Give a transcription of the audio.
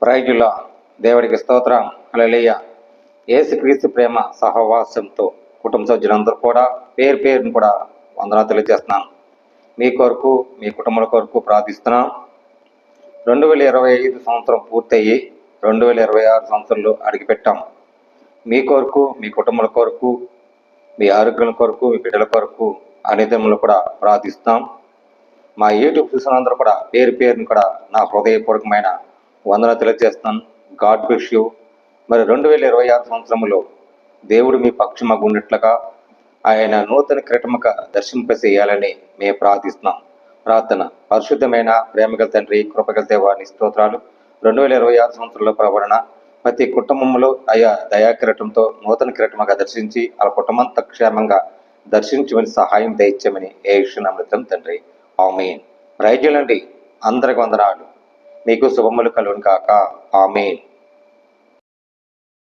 ప్రైజుల దేవుడికి స్తోత్రం. హల్లెలూయా. యేసుక్రీస్తు ప్రేమ సహవాసంతో కుటుంబ సభ్యులందరూ కూడా పేరు పేరును కూడా వందనాలు తెలియజేస్తున్నాను. మీ కొరకు మీ కుటుంబాల కొరకు ప్రార్థిస్తున్నాం. 2025 సంవత్సరం పూర్తయ్యి 2026 సంవత్సరంలో అడిగిపెట్టాం. మీ కొరకు మీ కుటుంబాల కొరకు మీ ఆరోగ్యం కొరకు మీ బిడ్డల కొరకు అనితములు కూడా ప్రార్థిస్తున్నాం. మా యూట్యూబ్ చూసినందరూ కూడా పేరు పేరును కూడా నా హృదయపూర్వకమైన వందనాలు తెలియజేస్తున్నాను. God bless you. మరి 2026 సంవత్సరంలో దేవుడు మీ పక్షమగు ఉన్నట్లుగా ఆయన నూతన కిరీటముగా దర్శింపచేయాలని మేము ప్రార్థిస్తున్నాం. ప్రార్థన. పరిశుద్ధమైన ప్రేమగల తండ్రి, కృపగల దేవాని స్తోత్రాలు. 2026 సంవత్సరంలో ప్రవరణ ప్రతి కుటుంబంలో దయా కిరీటంతో నూతన కిరీటముగా దర్శించి ఆ కుటుంబంతో క్షేమంగా దర్శించమని సహాయం దయచేయమని యేసునామములో తండ్రి, ఆమేన్. రైతులండి అందరికి వందనాలు. మీకు శుభములు కలుగును కాక. ఆమేన్.